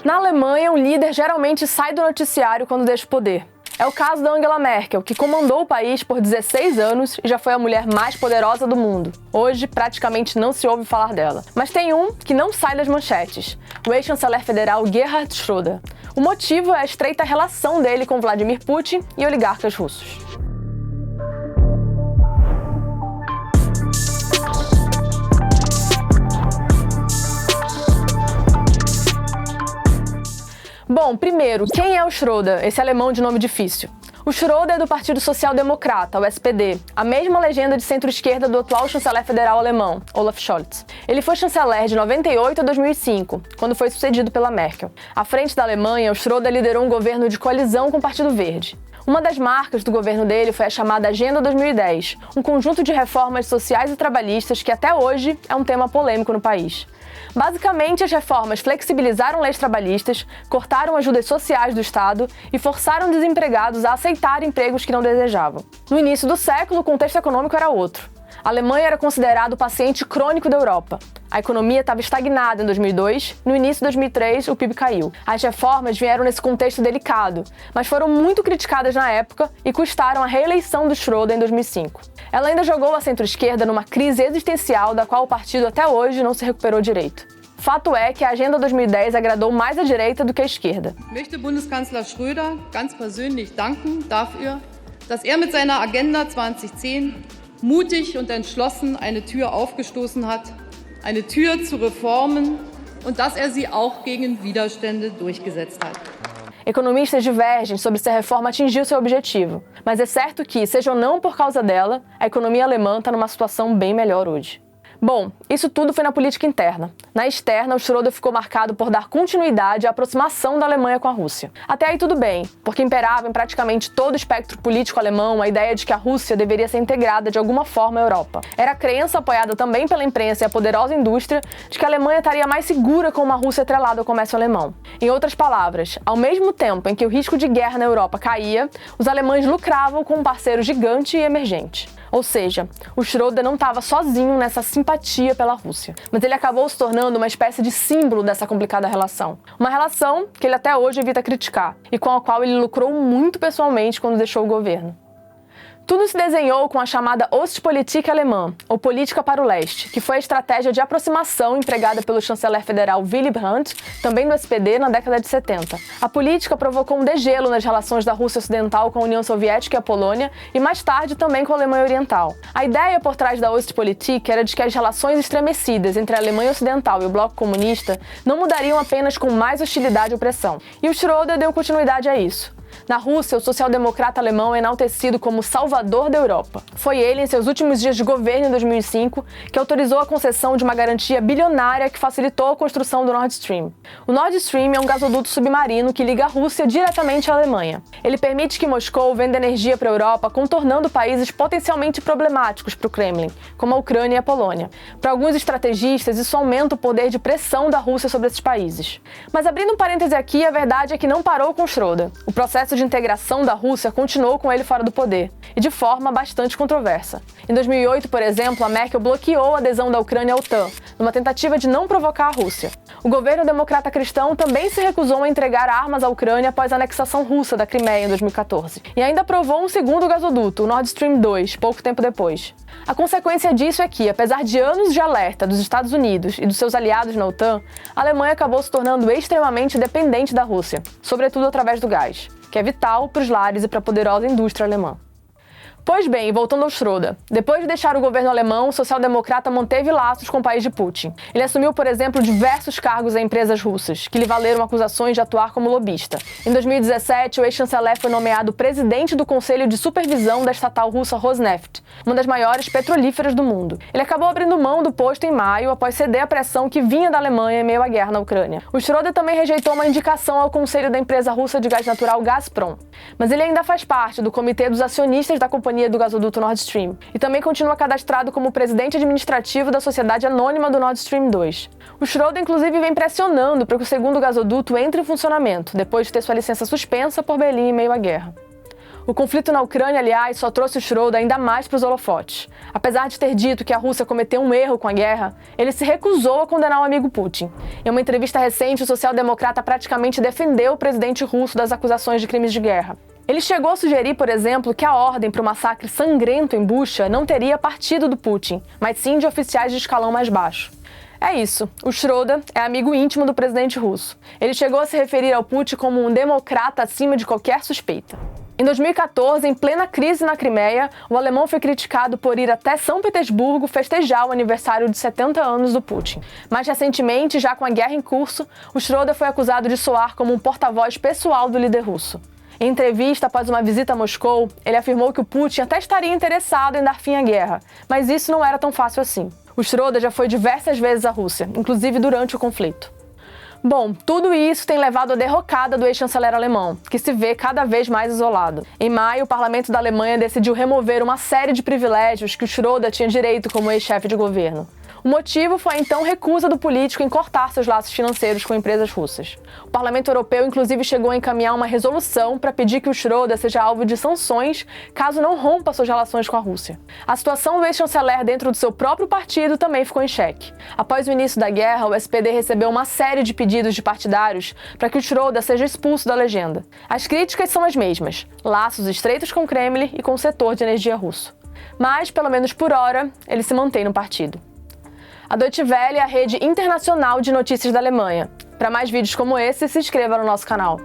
Na Alemanha, um líder geralmente sai do noticiário quando deixa o poder. É o caso da Angela Merkel, que comandou o país por 16 anos e já foi a mulher mais poderosa do mundo. Hoje, praticamente não se ouve falar dela. Mas tem um que não sai das manchetes: o ex-chanceler federal Gerhard Schröder. O motivo é a estreita relação dele com Vladimir Putin e oligarcas russos. Bom, primeiro, quem é o Schröder, esse alemão de nome difícil? O Schröder é do Partido Social Democrata, o SPD, a mesma legenda de centro-esquerda do atual chanceler federal alemão, Olaf Scholz. Ele foi chanceler de 98 a 2005, quando foi sucedido pela Merkel. À frente da Alemanha, o Schröder liderou um governo de coalizão com o Partido Verde. Uma das marcas do governo dele foi a chamada Agenda 2010, um conjunto de reformas sociais e trabalhistas que até hoje é um tema polêmico no país. Basicamente, as reformas flexibilizaram leis trabalhistas, cortaram ajudas sociais do Estado e forçaram desempregados a aceitar empregos que não desejavam. No início do século, o contexto econômico era outro. A Alemanha era considerada o paciente crônico da Europa. A economia estava estagnada em 2002, no início de 2003 o PIB caiu. As reformas vieram nesse contexto delicado, mas foram muito criticadas na época e custaram a reeleição do Schröder em 2005. Ela ainda jogou a centro-esquerda numa crise existencial da qual o partido até hoje não se recuperou direito. Fato é que a Agenda 2010 agradou mais a direita do que a esquerda. Möchte Bundeskanzler Schröder ganz persönlich danken dafür, dass mit seiner Agenda 2010 mutig und entschlossen eine Tür aufgestoßen hat, eine Tür zu Reformen und dass sie auch gegen Widerstände durchgesetzt hat. Economistas divergem sobre se a reforma atingiu seu objetivo, mas é certo que, seja ou não por causa dela, a economia alemã está numa situação bem melhor hoje. Bom, isso tudo foi na política interna. Na externa, o Schröder ficou marcado por dar continuidade à aproximação da Alemanha com a Rússia. Até aí tudo bem, porque imperava em praticamente todo o espectro político alemão a ideia de que a Rússia deveria ser integrada de alguma forma à Europa. Era a crença, apoiada também pela imprensa e a poderosa indústria, de que a Alemanha estaria mais segura com uma Rússia atrelada ao comércio alemão. Em outras palavras, ao mesmo tempo em que o risco de guerra na Europa caía, os alemães lucravam com um parceiro gigante e emergente. Ou seja, o Schröder não estava sozinho nessa simpatia pela Rússia, mas ele acabou se tornando uma espécie de símbolo dessa complicada relação. Uma relação que ele até hoje evita criticar e com a qual ele lucrou muito pessoalmente quando deixou o governo. Tudo se desenhou com a chamada Ostpolitik alemã, ou política para o leste, que foi a estratégia de aproximação empregada pelo chanceler federal Willy Brandt, também do SPD, na década de 70. A política provocou um degelo nas relações da Rússia Ocidental com a União Soviética e a Polônia, e mais tarde também com a Alemanha Oriental. A ideia por trás da Ostpolitik era de que as relações estremecidas entre a Alemanha Ocidental e o bloco comunista não mudariam apenas com mais hostilidade e opressão. E o Schröder deu continuidade a isso. Na Rússia, o social-democrata alemão é enaltecido como o salvador da Europa. Foi ele, em seus últimos dias de governo em 2005, que autorizou a concessão de uma garantia bilionária que facilitou a construção do Nord Stream. O Nord Stream é um gasoduto submarino que liga a Rússia diretamente à Alemanha. Ele permite que Moscou venda energia para a Europa, contornando países potencialmente problemáticos para o Kremlin, como a Ucrânia e a Polônia. Para alguns estrategistas, isso aumenta o poder de pressão da Rússia sobre esses países. Mas abrindo um parêntese aqui, a verdade é que não parou com Schröder. O processo de integração da Rússia continuou com ele fora do poder, e de forma bastante controversa. Em 2008, por exemplo, a Merkel bloqueou a adesão da Ucrânia à OTAN, numa tentativa de não provocar a Rússia. O governo democrata cristão também se recusou a entregar armas à Ucrânia após a anexação russa da Crimeia em 2014, e ainda aprovou um segundo gasoduto, o Nord Stream 2, pouco tempo depois. A consequência disso é que, apesar de anos de alerta dos Estados Unidos e dos seus aliados na OTAN, a Alemanha acabou se tornando extremamente dependente da Rússia, sobretudo através do gás, que é vital para os lares e para a poderosa indústria alemã. Pois bem, voltando ao Schröder. Depois de deixar o governo alemão, o social-democrata manteve laços com o país de Putin. Ele assumiu, por exemplo, diversos cargos em empresas russas, que lhe valeram acusações de atuar como lobista. Em 2017, o ex-chanceler foi nomeado presidente do Conselho de Supervisão da estatal russa Rosneft, uma das maiores petrolíferas do mundo. Ele acabou abrindo mão do posto em maio, após ceder à pressão que vinha da Alemanha em meio à guerra na Ucrânia. O Schröder também rejeitou uma indicação ao conselho da empresa russa de gás natural Gazprom, mas ele ainda faz parte do comitê dos acionistas da companhia do gasoduto Nord Stream e também continua cadastrado como presidente administrativo da sociedade anônima do Nord Stream 2. O Schröder, inclusive, vem pressionando para que o segundo gasoduto entre em funcionamento, depois de ter sua licença suspensa por Berlim em meio à guerra. O conflito na Ucrânia, aliás, só trouxe o Schroeder ainda mais para os holofotes. Apesar de ter dito que a Rússia cometeu um erro com a guerra, ele se recusou a condenar o amigo Putin. Em uma entrevista recente, o social-democrata praticamente defendeu o presidente russo das acusações de crimes de guerra. Ele chegou a sugerir, por exemplo, que a ordem para o massacre sangrento em Bucha não teria partido do Putin, mas sim de oficiais de escalão mais baixo. É isso, o Schroeder é amigo íntimo do presidente russo. Ele chegou a se referir ao Putin como um democrata acima de qualquer suspeita. Em 2014, em plena crise na Crimeia, o alemão foi criticado por ir até São Petersburgo festejar o aniversário de 70 anos do Putin. Mais recentemente, já com a guerra em curso, o Schroeder foi acusado de soar como um porta-voz pessoal do líder russo. Em entrevista após uma visita a Moscou, ele afirmou que o Putin até estaria interessado em dar fim à guerra, mas isso não era tão fácil assim. O Schroeder já foi diversas vezes à Rússia, inclusive durante o conflito. Bom, tudo isso tem levado à derrocada do ex-chanceler alemão, que se vê cada vez mais isolado. Em maio, o parlamento da Alemanha decidiu remover uma série de privilégios que o Schroeder tinha direito como ex-chefe de governo. O motivo foi a então recusa do político em cortar seus laços financeiros com empresas russas. O Parlamento Europeu, inclusive, chegou a encaminhar uma resolução para pedir que o Schroeder seja alvo de sanções caso não rompa suas relações com a Rússia. A situação do ex-chanceler dentro do seu próprio partido também ficou em xeque. Após o início da guerra, o SPD recebeu uma série de pedidos de partidários para que o Schroeder seja expulso da legenda. As críticas são as mesmas: laços estreitos com o Kremlin e com o setor de energia russo. Mas, pelo menos por hora, ele se mantém no partido. A Deutsche Welle é a rede internacional de notícias da Alemanha. Para mais vídeos como esse, se inscreva no nosso canal.